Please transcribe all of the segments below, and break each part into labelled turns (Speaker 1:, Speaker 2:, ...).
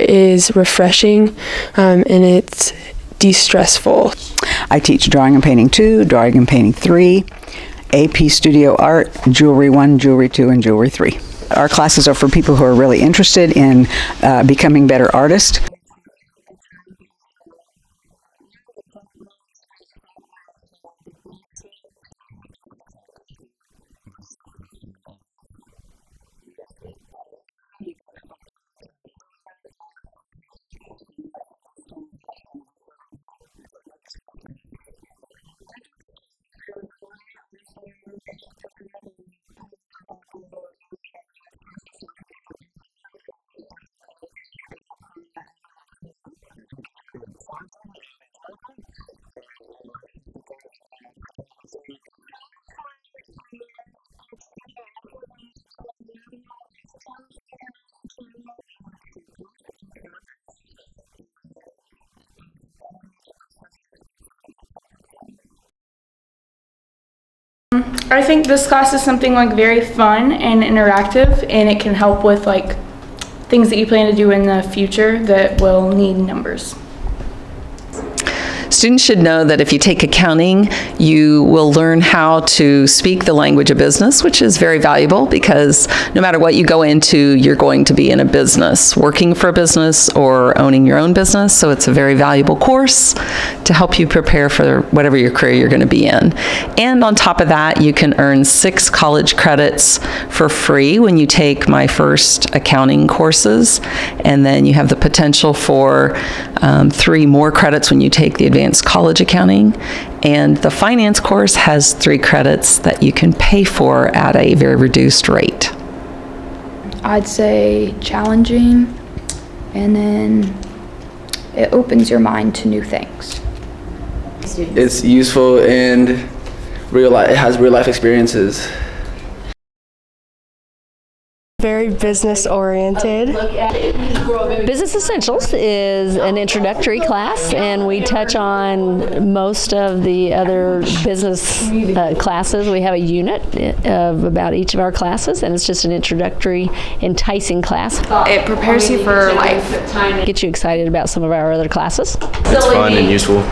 Speaker 1: is refreshing, and it's de-stressful.
Speaker 2: I teach Drawing and Painting 2, Drawing and Painting 3, AP Studio Art, Jewelry 1, Jewelry 2, and Jewelry 3. Our classes are for people who are really interested in becoming better artists.
Speaker 3: I think this class is something like very fun and interactive, and it can help with like things that you plan to do in the future that will need numbers.
Speaker 4: Students should know that if you take accounting, you will learn how to speak the language of business, which is very valuable because no matter what you go into, you're going to be in a business, working for a business or owning your own business. So it's a very valuable course to help you prepare for whatever your career you're going to be in. And on top of that, you can earn 6 college credits for free when you take my first accounting courses. And then you have the potential for 3 more credits when you take the advanced college accounting, and the finance course has 3 credits that you can pay for at a very reduced rate.
Speaker 5: I'd say challenging, and then it opens your mind to new things.
Speaker 6: It's useful and it has real life experiences.
Speaker 1: Very business oriented.
Speaker 7: Business Essentials is an introductory class, and we touch on most of the other business classes. We have a unit of about each of our classes, and it's just an introductory, enticing class.
Speaker 3: It prepares you for life.
Speaker 7: Get you excited about some of our other classes.
Speaker 8: It's fun and useful.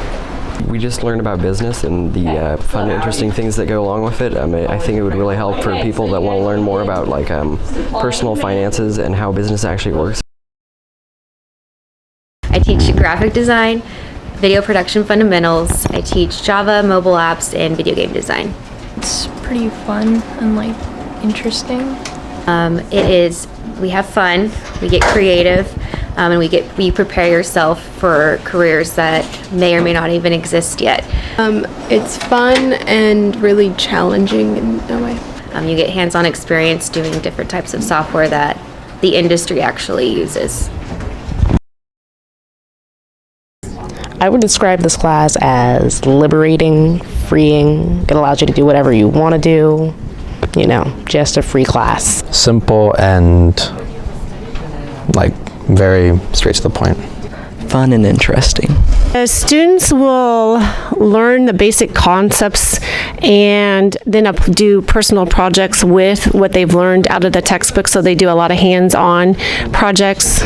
Speaker 9: We just learn about business and the fun, interesting things that go along with it. I think it would really help for people that want to learn more about like personal finances and how business actually works.
Speaker 10: I teach graphic design, video production fundamentals. I teach Java, mobile apps, and video game design.
Speaker 1: It's pretty fun and like interesting.
Speaker 10: It is. We have fun. We get creative. And we prepare yourself for careers that may or may not even exist yet.
Speaker 1: It's fun and really challenging in a way.
Speaker 10: You get hands-on experience doing different types of software that the industry actually uses.
Speaker 11: I would describe this class as liberating, freeing. It allows you to do whatever you want to do. You know, just a free class.
Speaker 12: Simple and like very straight to the point.
Speaker 4: Fun and interesting.
Speaker 11: Students will learn the basic concepts and then do personal projects with what they've learned out of the textbook. So they do a lot of hands-on projects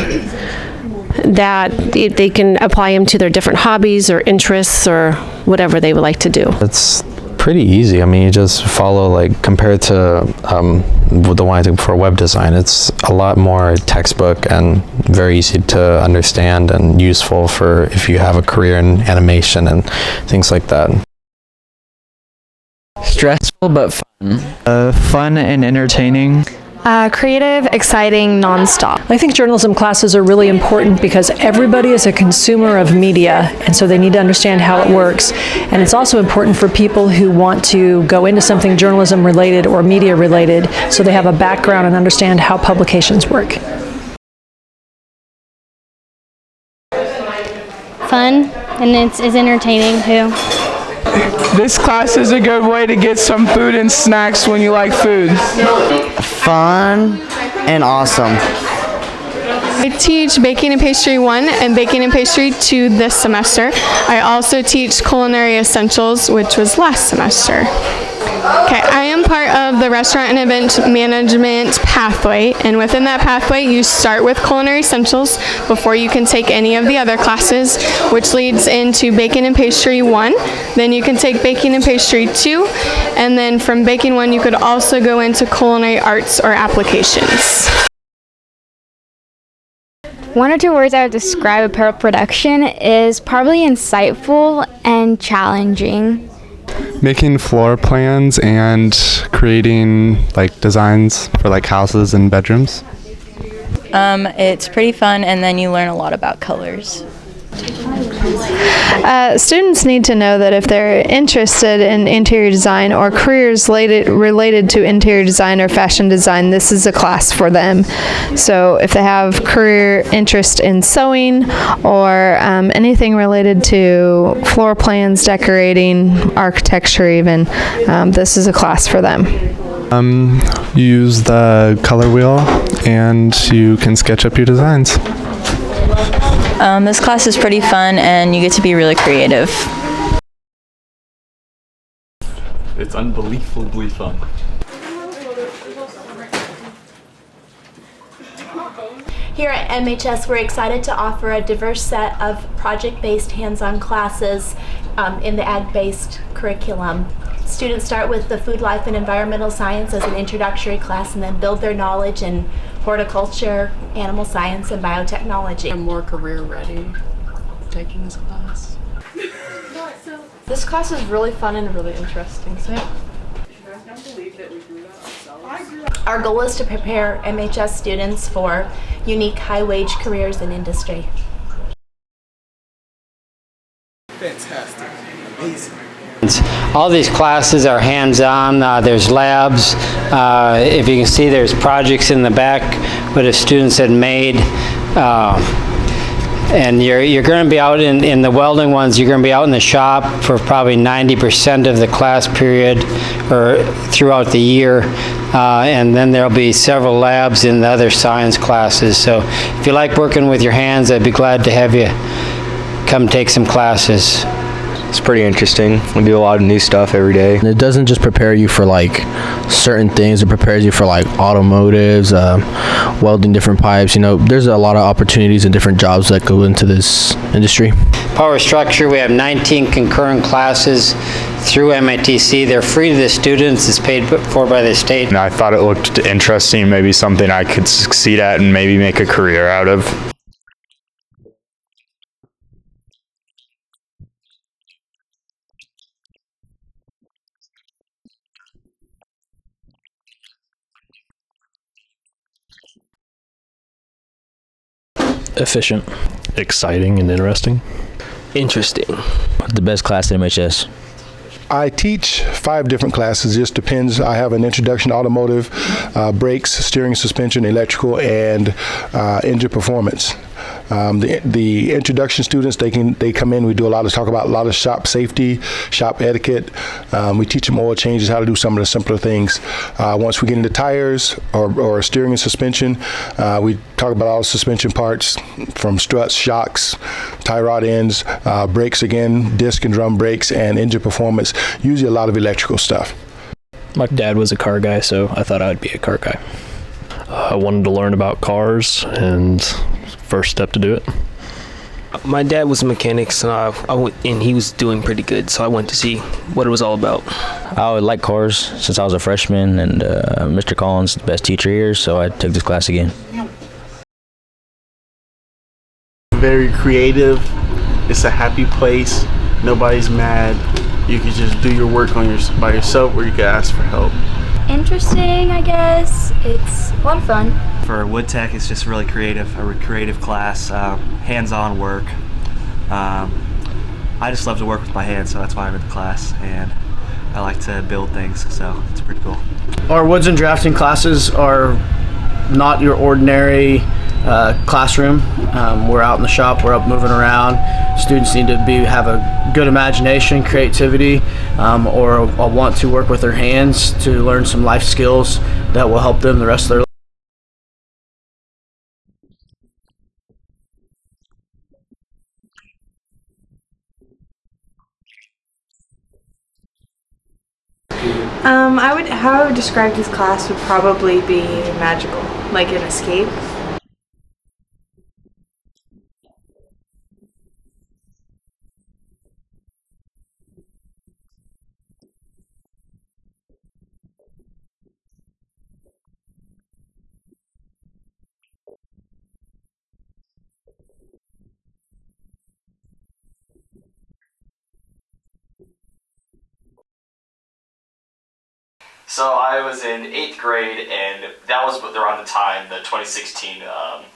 Speaker 11: that they can apply them to their different hobbies or interests or whatever they would like to do.
Speaker 12: It's pretty easy. I mean, you just follow, like, compared to the one I took for web design, it's a lot more textbook and very easy to understand and useful for if you have a career in animation and things like that.
Speaker 13: Stressful but fun.
Speaker 14: Fun and entertaining.
Speaker 15: Creative, exciting, non-stop.
Speaker 16: I think journalism classes are really important because everybody is a consumer of media, and so they need to understand how it works. And it's also important for people who want to go into something journalism related or media related, so they have a background and understand how publications work.
Speaker 17: Fun, and it's entertaining too.
Speaker 18: This class is a good way to get some food and snacks when you like food.
Speaker 19: Fun and awesome.
Speaker 1: I teach Baking and Pastry 1 and Baking and Pastry 2 this semester. I also teach Culinary Essentials, which was last semester. Okay, I am part of the Restaurant and Event Management pathway, and within that pathway you start with Culinary Essentials before you can take any of the other classes, which leads into Baking and Pastry 1. Then you can take Baking and Pastry 2, and then from Baking 1 you could also go into Culinary Arts or Applications.
Speaker 8: One or two words I would describe apparel production is probably insightful and challenging.
Speaker 19: Making floor plans and creating like designs for like houses and bedrooms.
Speaker 20: It's pretty fun, and then you learn a lot about colors.
Speaker 15: Students need to know that if they're interested in interior design or careers related to interior design or fashion design, this is a class for them. So if they have career interest in sewing or anything related to floor plans, decorating, architecture even, this is a class for them.
Speaker 19: You use the color wheel and you can sketch up your designs.
Speaker 20: This class is pretty fun, and you get to be really creative.
Speaker 21: It's unbelievably fun.
Speaker 22: Here at MHS, we're excited to offer a diverse set of project-based hands-on classes in the ag-based curriculum. Students start with the food, life, and environmental science as an introductory class and then build their knowledge in horticulture, animal science, and biotechnology.
Speaker 23: I'm more career ready taking this class.
Speaker 24: This class is really fun and really interesting. So yeah.
Speaker 22: Our goal is to prepare MHS students for unique high-wage careers in industry.
Speaker 25: Fantastic. Amazing.
Speaker 26: All these classes are hands-on. There's labs. If you can see, there's projects in the back what the students had made. And you're going to be out in the welding ones, you're going to be out in the shop for probably 90% of the class period or throughout the year. And then there'll be several labs in the other science classes. So if you like working with your hands, I'd be glad to have you come take some classes.
Speaker 27: It's pretty interesting. We do a lot of new stuff every day.
Speaker 28: It doesn't just prepare you for like certain things, it prepares you for like automotives, welding different pipes. You know, there's a lot of opportunities and different jobs that go into this industry.
Speaker 26: Power structure, we have 19 concurrent classes through MITC. They're free to the students, it's paid for by the state.
Speaker 29: And I thought it looked interesting, maybe something I could succeed at and maybe make a career out of.
Speaker 30: Efficient. Exciting and interesting.
Speaker 31: Interesting.
Speaker 30: The best class at MHS.
Speaker 32: I teach 5 different classes, just depends. I have an introduction to automotive, brakes, steering, suspension, electrical, and engine performance. The introduction students, they come in, we do talk about a lot of shop safety, shop etiquette. We teach them oil changes, how to do some of the simpler things. Once we get into tires or steering and suspension, we talk about all the suspension parts from struts, shocks, tie rod ends, brakes again, disc and drum brakes, and engine performance. Usually a lot of electrical stuff.
Speaker 30: My dad was a car guy, so I thought I'd be a car guy. I wanted to learn about cars, and first step to do it.
Speaker 21: My dad was a mechanic, so and he was doing pretty good, so I went to see what it was all about.
Speaker 30: I would like cars since I was a freshman, and Mr. Collins is the best teacher here, so I took this class again.
Speaker 33: Very creative. It's a happy place. Nobody's mad. You can just do your work by yourself, or you can ask for help.
Speaker 8: Interesting, I guess. It's a lot of fun.
Speaker 34: For Wood Tech, it's just really creative, a creative class, hands-on work. I just love to work with my hands, so that's why I'm in the class, and I like to build things, so it's pretty cool.
Speaker 35: Our woods and drafting classes are not your ordinary classroom. We're out in the shop, we're up moving around. Students need to have a good imagination, creativity, or want to work with their hands to learn some life skills that will help them the rest of their life.
Speaker 2: How I would describe this class would probably be magical, like an escape.
Speaker 3: So I was in 8th grade, and that was around the time the 2016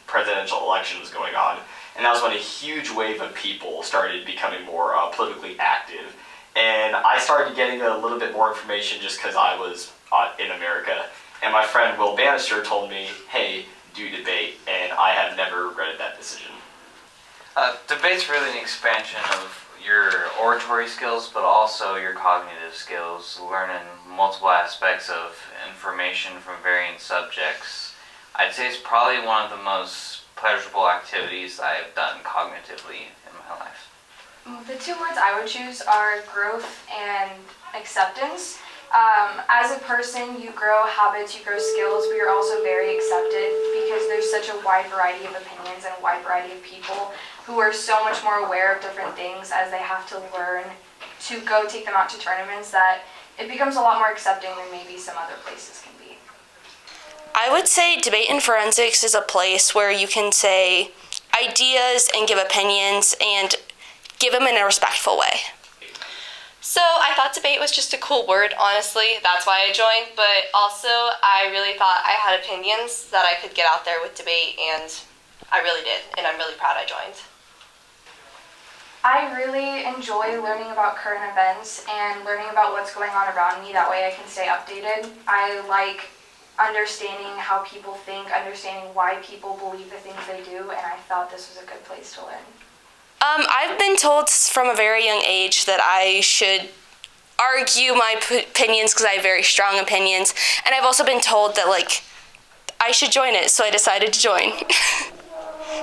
Speaker 3: presidential election was going on. And that was when a huge wave of people started becoming more politically active. And I started getting a little bit more information just because I was in America. And my friend Will Bannister told me, hey, do debate, and I have never regretted that decision.
Speaker 4: Debate's really an expansion of your oratory skills, but also your cognitive skills, learning multiple aspects of information from varying subjects. I'd say it's probably one of the most pleasurable activities I've done cognitively in my life.
Speaker 5: The 2 words I would choose are growth and acceptance. As a person, you grow habits, you grow skills, but you're also very accepted because there's such a wide variety of opinions and a wide variety of people who are so much more aware of different things as they have to learn to go take them out to tournaments that it becomes a lot more accepting than maybe some other places can be.
Speaker 6: I would say debate and forensics is a place where you can say ideas and give opinions and give them in a respectful way.
Speaker 7: So I thought debate was just a cool word, honestly. That's why I joined. But also, I really thought I had opinions that I could get out there with debate, and I really did. And I'm really proud I joined.
Speaker 5: I really enjoy learning about current events and learning about what's going on around me. That way I can stay updated. I like understanding how people think, understanding why people believe the things they do, and I thought this was a good place to learn.
Speaker 6: I've been told from a very young age that I should argue my opinions because I have very strong opinions, and I've also been told that I should join it, so I decided to join.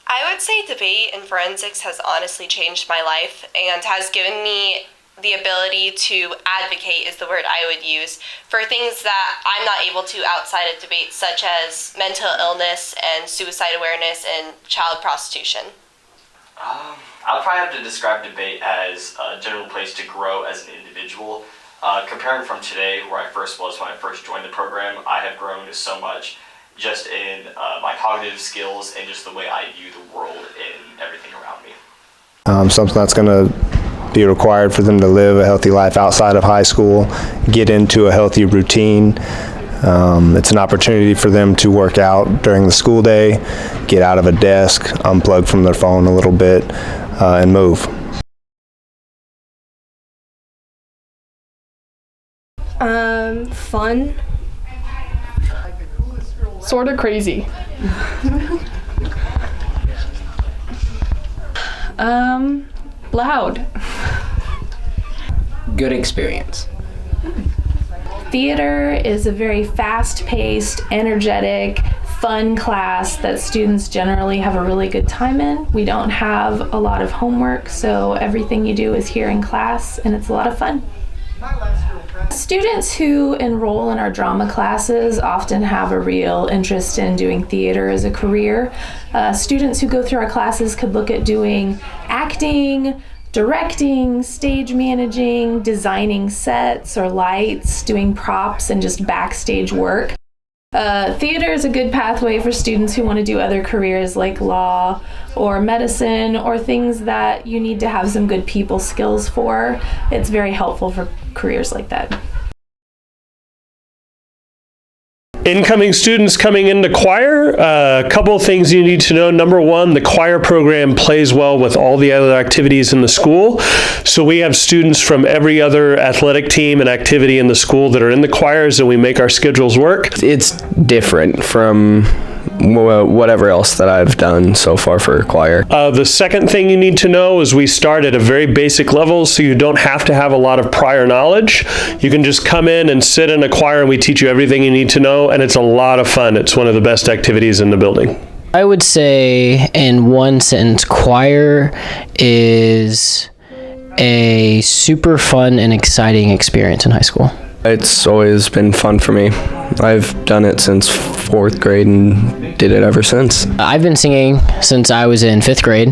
Speaker 7: I would say debate and forensics has honestly changed my life and has given me the ability to advocate, is the word I would use, for things that I'm not able to outside of debate, such as mental illness and suicide awareness and child prostitution.
Speaker 3: I'll probably have to describe debate as a general place to grow as an individual. Comparing from today, where I first was when I first joined the program, I have grown so much just in my cognitive skills and just the way I view the world and everything around me.
Speaker 27: Something that's going to be required for them to live a healthy life outside of high school, get into a healthy routine. It's an opportunity for them to work out during the school day, get out of a desk, unplug from their phone a little bit, and move.
Speaker 1: Fun.
Speaker 9: Sort of crazy. Loud.
Speaker 10: Good experience.
Speaker 11: Theater is a very fast-paced, energetic, fun class that students generally have a really good time in. We don't have a lot of homework, so everything you do is here in class, and it's a lot of fun. Students who enroll in our drama classes often have a real interest in doing theater as a career. Students who go through our classes could look at doing acting, directing, stage managing, designing sets or lights, doing props, and just backstage work. Theater is a good pathway for students who want to do other careers like law or medicine or things that you need to have some good people skills for. It's very helpful for careers like that.
Speaker 12: Incoming students coming into choir, a couple of things you need to know. Number one, the choir program plays well with all the other activities in the school. So we have students from every other athletic team and activity in the school that are in the choirs, and we make our schedules work.
Speaker 28: It's different from whatever else that I've done so far for choir.
Speaker 12: The second thing you need to know is we start at a very basic level, so you don't have to have a lot of prior knowledge. You can just come in and sit in a choir, and we teach you everything you need to know, and it's a lot of fun. It's one of the best activities in the building.
Speaker 10: I would say, in one sentence, choir is a super fun and exciting experience in high school.
Speaker 9: It's always been fun for me. I've done it since 4th grade and did it ever since.
Speaker 10: I've been singing since I was in 5th grade.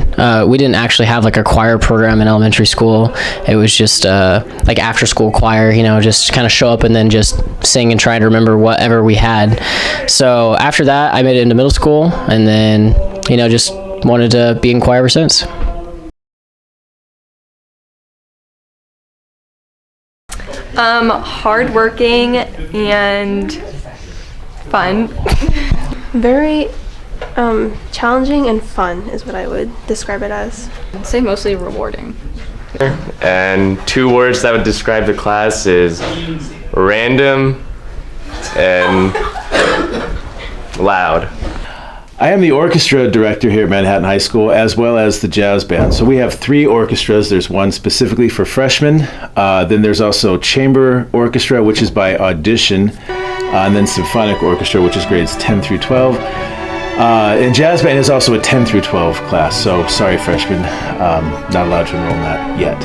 Speaker 10: We didn't actually have like a choir program in elementary school. It was just like after school choir, just kind of show up and then just sing and try to remember whatever we had. So after that, I made it into middle school and then, just wanted to be in choir ever since.
Speaker 13: Hardworking and fun.
Speaker 14: Very challenging and fun is what I would describe it as. I'd say mostly rewarding.
Speaker 15: And 2 words that would describe the class is random and loud.
Speaker 16: I am the orchestra director here at Manhattan High School, as well as the jazz band. So we have 3 orchestras. There's one specifically for freshmen. Then there's also chamber orchestra, which is by audition, and then symphonic orchestra, which is grades 10 through 12. And jazz band is also a 10 through 12 class. So sorry, freshmen, not allowed to enroll in that yet.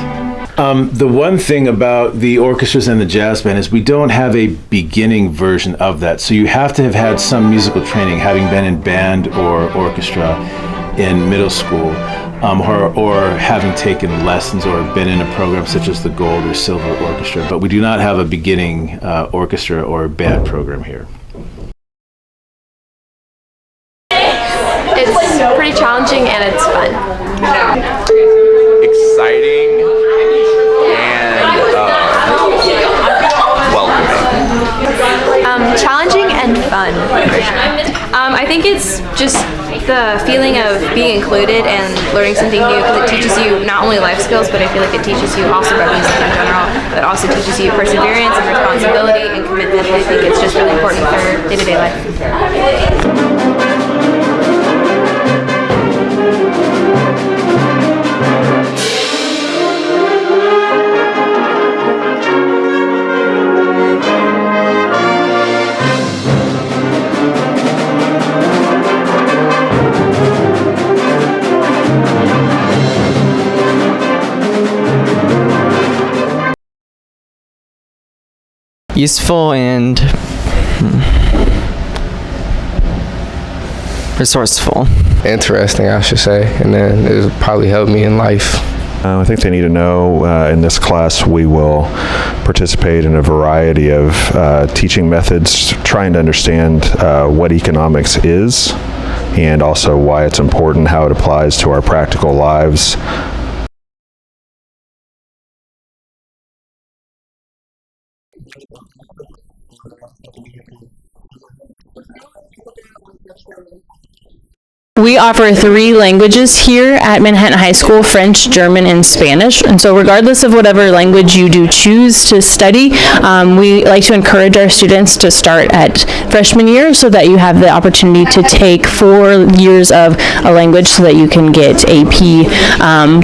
Speaker 16: The one thing about the orchestras and the jazz band is we don't have a beginning version of that. So you have to have had some musical training, having been in band or orchestra in middle school, or having taken lessons or been in a program such as the Gold or Silver Orchestra. But we do not have a beginning orchestra or band program here.
Speaker 14: It's pretty challenging and it's fun.
Speaker 15: Exciting and welcoming.
Speaker 14: Challenging and fun. I think it's just the feeling of being included and learning something new, because it teaches you not only life skills, but I feel like it teaches you also about music in general. It also teaches you perseverance and responsibility and commitment. I think it's just really important for day-to-day life.
Speaker 17: Useful and resourceful.
Speaker 9: Interesting, I should say, and then it'll probably help me in life.
Speaker 18: I think they need to know in this class we will participate in a variety of teaching methods, trying to understand what economics is and also why it's important, how it applies to our practical lives.
Speaker 19: We offer 3 languages here at Manhattan High School: French, German, and Spanish. And so regardless of whatever language you do choose to study, we like to encourage our students to start at freshman year so that you have the opportunity to take 4 years of a language so that you can get AP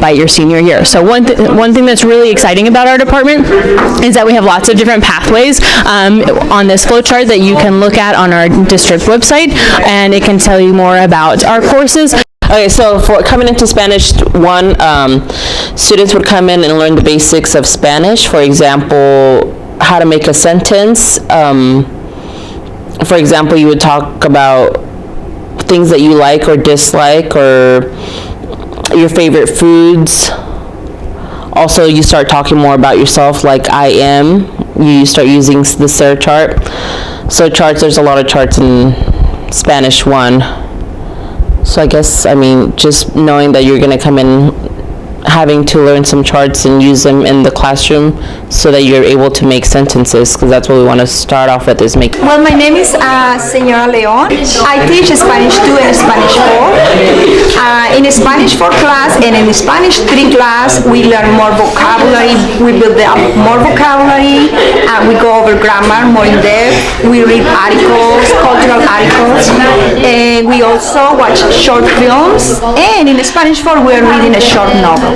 Speaker 19: by your senior year. So one thing that's really exciting about our department is that we have lots of different pathways on this flowchart that you can look at on our district website, and it can tell you more about our courses.
Speaker 20: Okay, so for coming into Spanish 1, students would come in and learn the basics of Spanish. For example, how to make a sentence. For example, you would talk about things that you like or dislike, or your favorite foods. Also, you start talking more about yourself, like I am. You start using the SIR chart. So charts, there's a lot of charts in Spanish 1. So I guess, just knowing that you're going to come in having to learn some charts and use them in the classroom so that you're able to make sentences, because that's what we want to start off with, is make.
Speaker 22: Well, my name is Señora León. I teach Spanish 2 and Spanish 4. In Spanish 4 class and in Spanish 3 class, we learn more vocabulary, we build up more vocabulary, we go over grammar more in depth, we read articles, cultural articles, and we also watch short films, and in Spanish 4 we're reading a short novel.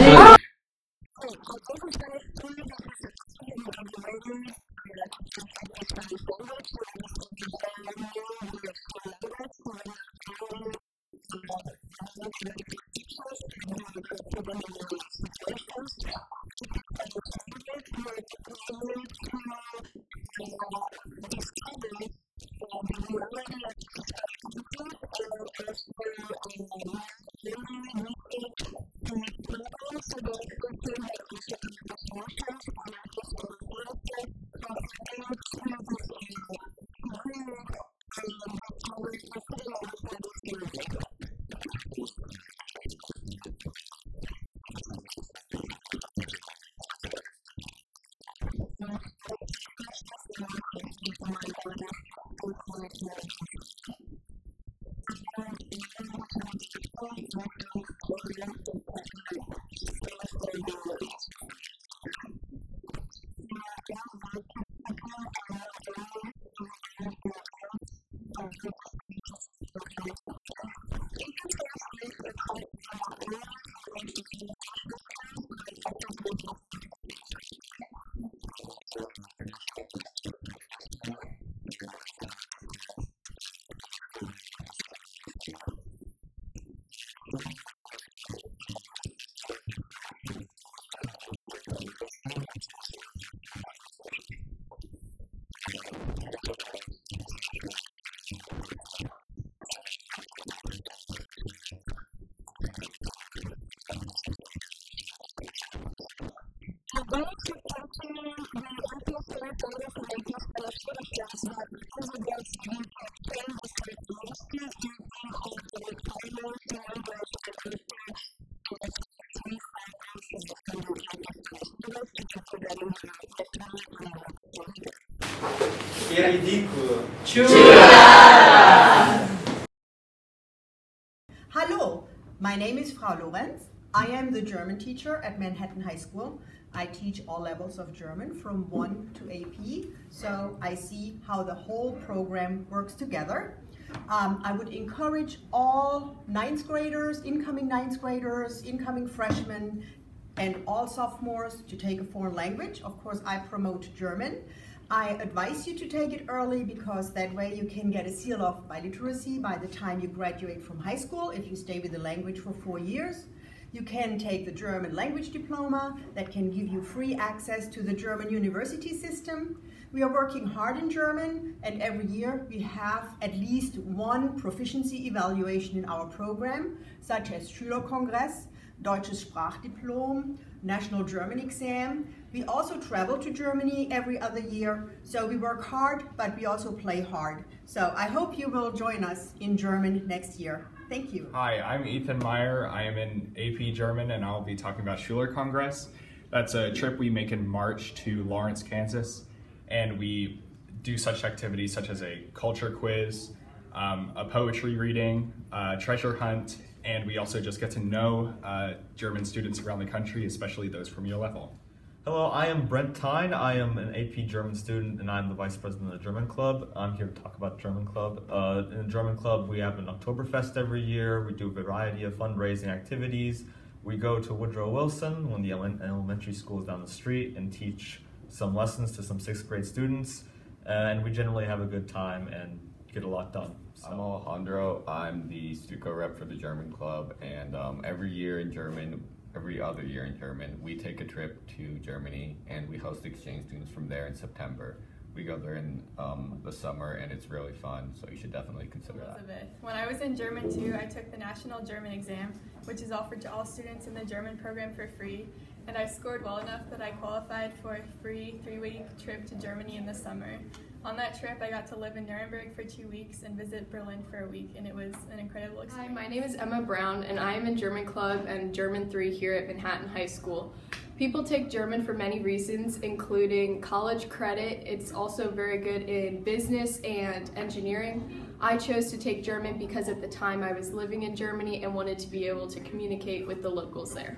Speaker 2: Que ridículo.
Speaker 8: Hallo, my name is Frau Lorenz. I am the German teacher at Manhattan High School. I teach all levels of German from 1 to AP, so I see how the whole program works together. I would encourage all ninth graders, incoming freshmen, and all sophomores to take a foreign language. Of course, I promote German. I advise you to take it early because that way you can get a seal of biliteracy by the time you graduate from high school if you stay with the language for 4 years. You can take the German language diploma that can give you free access to the German university system. We are working hard in German, and every year we have at least one proficiency evaluation in our program, such as Schülerkongress, Deutsches Sprachdiplom, National German Exam. We also travel to Germany every other year, so we work hard, but we also play hard. So I hope you will join us in German next year. Thank you.
Speaker 17: Hi, I'm Ethan Meyer. I am in AP German, and I'll be talking about Schülerkongress. That's a trip we make in March to Lawrence, Kansas, and we do such activities such as a culture quiz, a poetry reading, treasure hunt, and we also just get to know German students around the country, especially those from your level.
Speaker 21: Hello, I am Brent Tyne. I am an AP German student and I'm the vice president of the German Club. I'm here to talk about German Club. In the German Club, we have an Oktoberfest every year. We do a variety of fundraising activities. We go to Woodrow Wilson, one of the elementary schools down the street, and teach some lessons to some 6th grade students. And we generally have a good time and get a lot done.
Speaker 23: I'm Alejandro. I'm the Stuco rep for the German Club, and every other year in German, we take a trip to Germany and we host exchange students from there in September. We go there in the summer and it's really fun, so you should definitely consider that.
Speaker 24: Elizabeth. When I was in German too, I took the National German exam, which is offered to all students in the German program for free, and I scored well enough that I qualified for a free 3-week trip to Germany in the summer. On that trip, I got to live in Nuremberg for 2 weeks and visit Berlin for a week, and it was an incredible experience.
Speaker 25: Hi, my name is Emma Brown, and I am in German Club and German 3 here at Manhattan High School. People take German for many reasons, including college credit. It's also very good in business and engineering. I chose to take German because at the time I was living in Germany and wanted to be able to communicate with the locals there.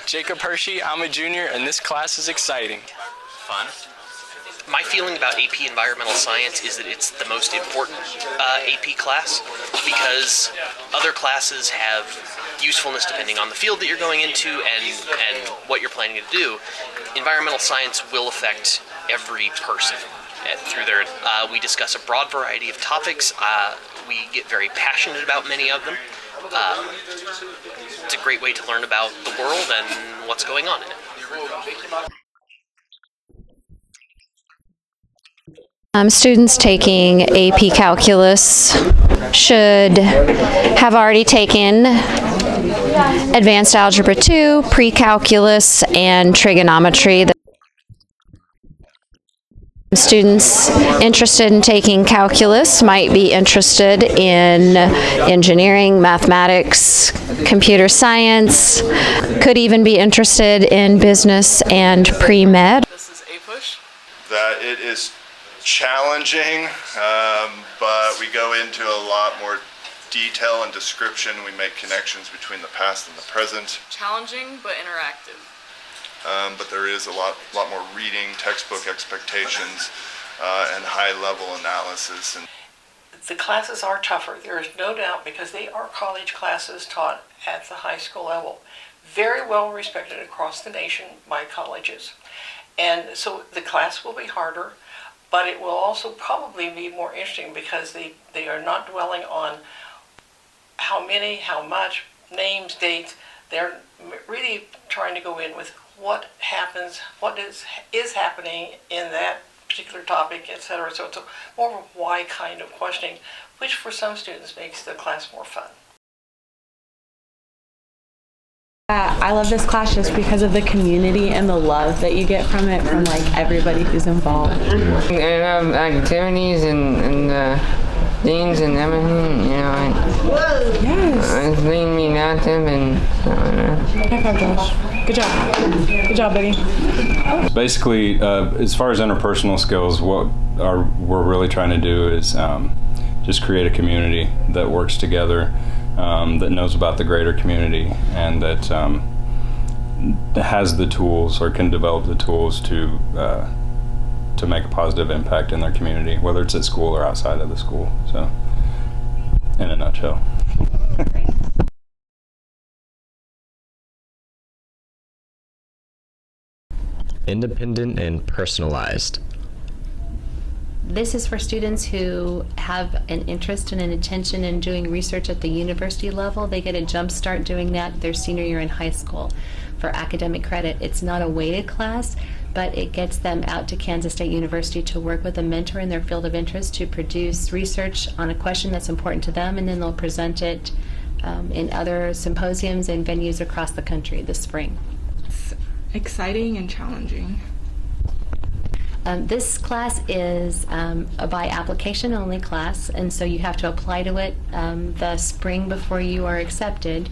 Speaker 2: Jacob Hershey. I'm a junior, and this class is exciting.
Speaker 3: Fun. My feeling about AP Environmental Science is that it's the most important AP class because other classes have usefulness depending on the field that you're going into and what you're planning to do. Environmental Science will affect every person through there. We discuss a broad variety of topics. We get very passionate about many of them. It's a great way to learn about the world and what's going on in it.
Speaker 4: Students taking AP Calculus should have already taken Advanced Algebra 2, Pre-Calculus, and Trigonometry. Students interested in taking calculus might be interested in engineering, mathematics, computer science, could even be interested in business and pre-med.
Speaker 5: That it is challenging, but we go into a lot more detail and description. We make connections between the past and the present.
Speaker 6: Challenging but interactive.
Speaker 5: But there is a lot more reading, textbook expectations, and high-level analysis. And
Speaker 7: the classes are tougher, there is no doubt, because they are college classes taught at the high school level. Very well respected across the nation by colleges. And so the class will be harder, but it will also probably be more interesting because they are not dwelling on how many, how much, names, dates. They're really trying to go in with what happens, what is happening in that particular topic, etc. So it's more of a why kind of questioning, which for some students makes the class more fun.
Speaker 26: I love this class just because of the community and the love that you get from it, from like everybody who's involved.
Speaker 27: I love activities and things and everything, you know. It's making me active and
Speaker 26: High five, Josh. Good job. Good job, buddy.
Speaker 29: Basically, as far as interpersonal skills, what we're really trying to do is just create a community that works together, that knows about the greater community, and that has the tools or can develop the tools to make a positive impact in their community, whether it's at school or outside of the school. So, in a nutshell.
Speaker 30: Independent and personalized.
Speaker 31: This is for students who have an interest and an intention in doing research at the university level. They get a jump start doing that their senior year in high school for academic credit. It's not a weighted class, but it gets them out to Kansas State University to work with a mentor in their field of interest to produce research on a question that's important to them, and then they'll present it in other symposiums and venues across the country this spring.
Speaker 26: It's exciting and challenging.
Speaker 31: This class is a by application only class, and so you have to apply to it the spring before you are accepted.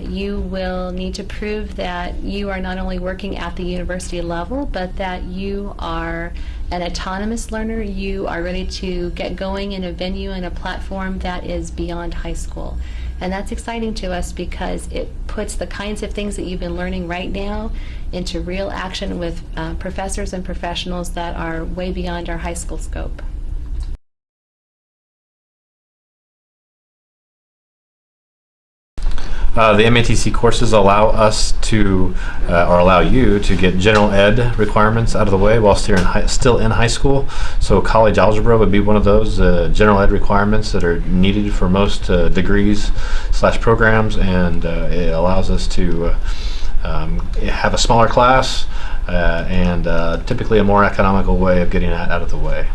Speaker 31: You will need to prove that you are not only working at the university level, but that you are an autonomous learner. You are ready to get going in a venue and a platform that is beyond high school. And that's exciting to us because it puts the kinds of things that you've been learning right now into real action with professors and professionals that are way beyond our high school scope.
Speaker 32: The MHS courses allow us to, or allow you to get general ed requirements out of the way while still in high school. So college algebra would be one of those general ed requirements that are needed for most degrees / programs, and it allows us to have a smaller class and typically a more economical way of getting that out of the way.